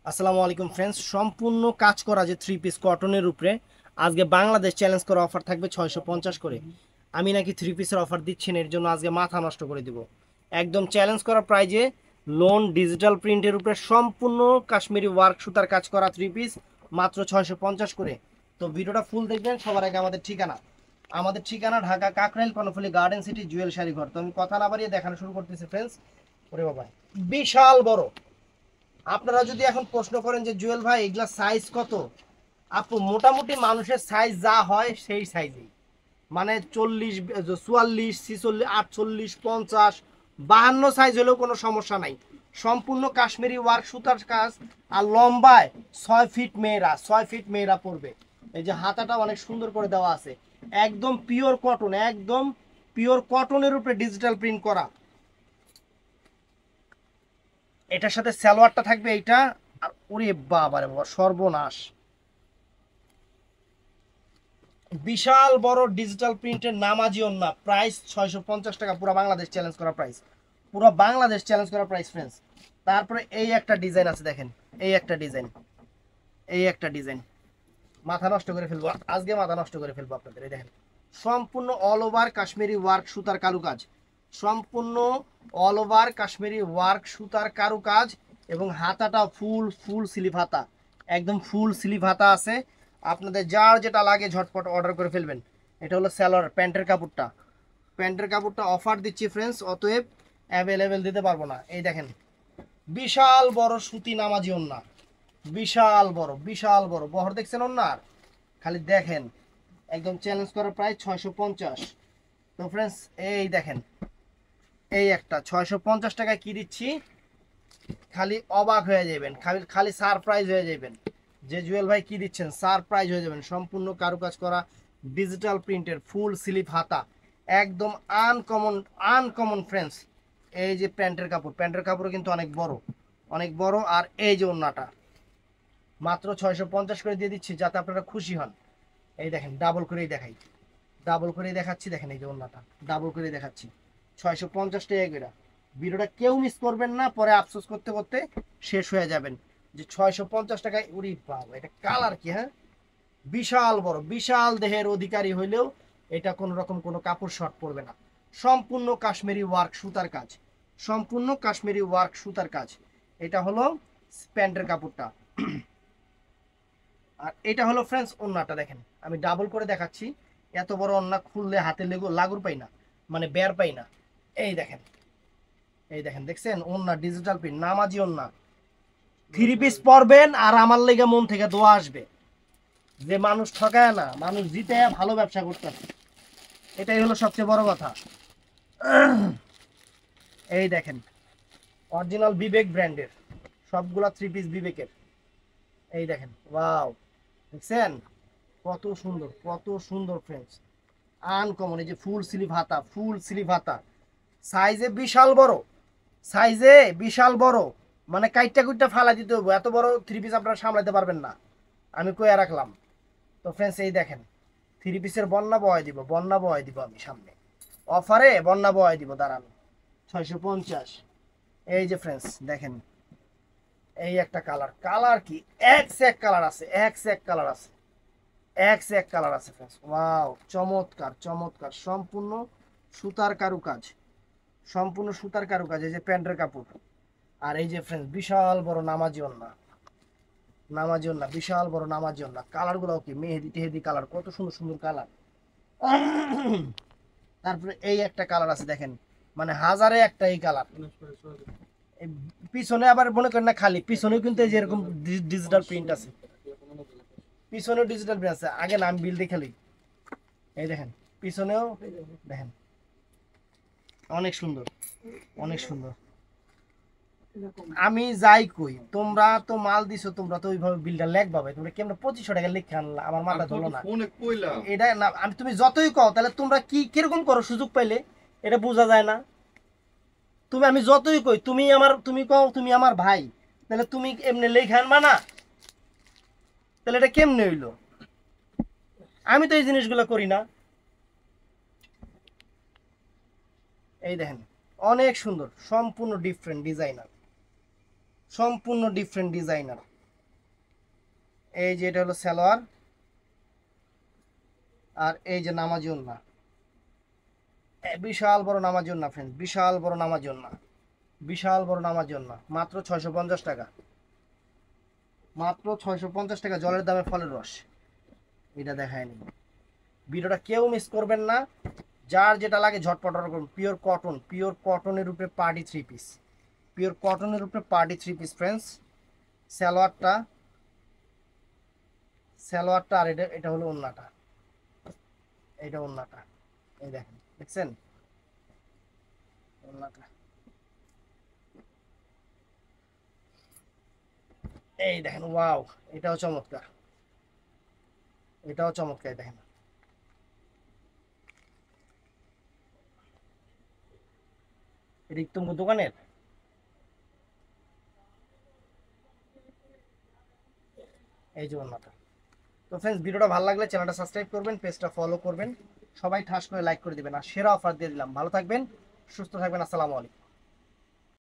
আসসালামু আলাইকুম ফ্রেন্ডস, সম্পূর্ণ কাজ করা যে থ্রি পিস কটনের উপরে আজকে বাংলাদেশ চ্যালেঞ্জ করা অফার থাকবে 650 করে। আমি নাকি থ্রি পিসের অফার দিচ্ছি না, এর জন্য আজকে মাথা নষ্ট করে দিব। একদম চ্যালেঞ্জ করা প্রাইজে লোন ডিজিটাল প্রিন্টের উপরে সম্পূর্ণ কাশ্মীরি ওয়ার্ক সুতার কাজ করা থ্রি পিস মাত্র 650 করে। তো ভিডিওটা ফুল দেখবেন। সবার আগে আমাদের ঠিকানা ঢাকা কাকরাইল কর্ণফুলী গার্ডেন সিটি জুয়েল শাড়ি ঘর। তো আমি কথা না বাড়িয়ে দেখানো শুরু করতেছি ফ্রেন্ডস। ওরে বাবা, বিশাল বড়। আপনারা যদি এখন প্রশ্ন করেন যে জুয়েল ভাই এগুলা সাইজ কত, আপু মোটামুটি মানুষের সাইজ যা হয় সেই সাইজেই, মানে 40, 44, 46, 48, 50, 52 সাইজ হলেও কোনো সমস্যা নাই। সম্পূর্ণ কাশ্মীরি ওয়ার্ক সুতার কাজ, আর লম্বায় 6 ফিট মেয়েরা পড়বে। এই যে হাতাটা অনেক সুন্দর করে দেওয়া আছে, একদম পিওর কটন, একদম পিওর কটনের উপরে ডিজিটাল প্রিন্ট করা। এটার সাথে সালোয়ারটা থাকবে এইটা। আর ওরে বাবা রে বাবা, সর্বনাশ! বিশাল বড় ডিজিটাল প্রিন্টের নামাজি ওন্না, প্রাইস 650 টাকা, পুরো বাংলাদেশ চ্যালেঞ্জ করা প্রাইস, পুরো বাংলাদেশ চ্যালেঞ্জ করা প্রাইস ফ্রেন্ডস। তারপরে এই একটা ডিজাইন আছে দেখেন, এই একটা ডিজাইন মাথা নষ্ট করে ফেলবো আজকে, মাথা নষ্ট করে ফেলবো আপনাদের। এই দেখেন, সম্পূর্ণ অল ওভার কাশ্মীরি ওয়ার্ক সুতার কারুকাজ, সম্পূর্ণ অল ওভার কাশ্মীরি ওয়ার্ক সুতার কারুকাজ। এবং হাতাটা ফুল ফুল স্লিভ হাতা, একদম ফুল স্লিভ হাতা আছে। আপনাদের যার যেটা লাগে ঝটপট অর্ডার করে ফেলবেন। এটা হলো স্যালোয়ার, প্যান্টের কাপড়টা অফার দিচ্ছি ফ্রেন্ডস, অতএব অ্যাভেলেবেল দিতে পারবো না। এই দেখেন, বিশাল বড় সুতি নামাজি ওন্না, বিশাল বড় বহর দেখছেন ওন্নার, খালি দেখেন। একদম চ্যালেঞ্জ করার প্রাইস 650। তো ফ্রেন্ডস এই দেখেন, এই একটা 650 টাকায় কি দিচ্ছি, খালি অবাক হয়ে যাবেন, খালি খালি সারপ্রাইজ হয়ে যাবেন যে জুয়েল ভাই কি দিচ্ছেন, সারপ্রাইজ হয়ে যাবেন। সম্পূর্ণ কারুকাজ করা ডিজিটাল প্রিন্টের ফুল স্লিভ হাতা, একদম আনকমন আনকমন ফ্রেন্ডস। এই যে প্যান্টের কাপড় কিন্তু অনেক বড়, অনেক বড়। আর এই যে ওন্নাটা মাত্র 650 করে দিয়ে দিচ্ছি, যাতে আপনারা খুশি হন। এই দেখেন, ডাবল করেই দেখাচ্ছি, দেখেন এই যে ওন্নাটা ডাবল করে দেখাচ্ছি, 650 টাকা করে। ভিডিওটা কেউ মিস করবেন না, পরে আফসোস করতে করতে শেষ হয়ে যাবেন যে 650 টাকায়। উরি বাবা, এটা কালার কি! হ্যাঁ, বিশাল বড়, বিশাল দেহের অধিকারী হইলেও এটা কোনো রকম কোনো কাপড় শর্ট পড়বে না। সম্পূর্ণ কাশ্মীরি ওয়ার্ক সুতার কাজ, সম্পূর্ণ কাশ্মীরি ওয়ার্ক সুতার কাজ। এটা হলো প্যান্টের কাপড়টা। আর এটা হলো ফ্রেন্ডস ওন্নাটা, দেখেন আমি ডাবল করে দেখাচ্ছি। এত বড় ওন্না খুললে হাতে লাগুর পাই না, মানে বের পাই না। এই দেখেন, দেখছেন ওন্না ডিজিটাল প্রিন্ট নামাজি ওন্না। থ্রি পিস পরবেন আর আমার লেগে মন থেকে দোয়া আসবে যে মানুষ ঠকায় না, মানুষ জিতে ভালো ব্যবসা করতেছে। এটাই হলো সবচেয়ে বড় কথা। এই দেখেন, অরিজিনাল বিবেক ব্র্যান্ডের সবগুলা থ্রি পিস বিবেকের। এই দেখেন, ওয়াও! দেখছেন কত সুন্দর, কত সুন্দর ফ্রেন্ডস, আনকমন। এই যে ফুল স্লিভ হাতা, সাইজে বিশাল বড়, সাইজে বিশাল বড়, মানে কাইটটা কুইটটা ফালা দিতে হবে, এত বড় থ্রি পিস আপনারা সামলাতে পারবেন না, আমি কইয়া রাখলাম। তো ফ্রেন্ডস এই দেখেন, থ্রি পিসের বন্যা বয় দিব আমি সামনে, অফারে বন্যা বয় দিব, দাঁড়ান। 650। এই যে ফ্রেন্ডস দেখেন, এই একটা কালার কি এক সে এক কালার আছে, ফ্রেন্ডস। ওয়াও, চমৎকার চমৎকার, সম্পূর্ণ সুতার কারুকাজ। এই যে প্যান্টের কাপড়, আর এই যে ফ্রেন্ডস বিশাল বড় নামাজি ওন্না, বিশাল বড় নামাজি ওন্না। কালার গুলো কি মেহেদি টেহেদি কালার, কত সুন্দর সুন্দর কালার। তারপরে এই একটা কালার আছে দেখেন, মানে হাজারে একটা এই কালার। পিছনে আবার মনে করেন না, খালি পিছনেও কিন্তু এই যে এরকম ডিজিটাল প্রিন্ট আছে, পিছনেও ডিজিটাল প্রিন্ট আছে। আগে নাম বিল দেখালি, এই দেখেন পিছনেও দেখেন, অনেক সুন্দর, অনেক সুন্দর। আমি যাই কই, তোমরা তো মাল দিছো, তোমরা তো ওইভাবে বিলটা লেখবা ভাই, তোমরা কেমন 2500 টাকা লিখে আনলা, আমার মাথা ধরলো না। এটা না, আমি তুমি যতই কও তাহলে তোমরা কি কিরকম করো সুযোগ পাইলে, এটা বোঝা যায় না। আমি যতই কই, তুমি কও তুমি আমার ভাই, তাহলে তুমি এমনি লেখা আনবা না, তাহলে এটা কেমনে হইলো? আমি তো এই জিনিসগুলো করি না। এই দেখেন, অনেক সুন্দর, সম্পূর্ণ ডিফারেন্ট ডিজাইনার, এই যে এটা হলো সালোয়ার, আর এই যে নামাজি ওড়না, বিশাল বড় নামাজি ওড়না ফ্রেন্ড, বিশাল বড় নামাজি ওড়না, বিশাল বড় নামাজি ওড়না, মাত্র 650 টাকা, মাত্র 650 টাকা। জলের দামে ফলের রস, এটা দেখায়নি। ভিডিওটা কেউ মিস করবেন না, যার যেটা লাগে ঝটপট অর্ডার করুন। পিওর কটন, পিওর কটনের উপরে পার্টি থ্রি পিস, পিওর কটনের উপরে পার্টি থ্রি পিস ফ্রেন্ডস। সালোয়ারটা, সালোয়ারটা আর এটা, এটা হলো ওড়নাটা, এটা ওড়নাটা, এই দেখেন, দেখছেন ওড়নাটা, এই দেখেন, ওয়াও, এটাও চমৎকার, এটাও চমৎকার, দেখেন। এটা একদম দোকানের, এই যে ওড়নাটা। তো ফ্রেন্ডস, ভিডিওটা ভালো লাগলে চ্যানেলটা সাবস্ক্রাইব করবেন, পেজটা ফলো করবেন, সবাই ঠাস করে লাইক করে দিবেন, আর সেরা অফার দিয়ে দিলাম। ভালো থাকবেন, সুস্থ থাকবেন, আসসালামু আলাইকুম।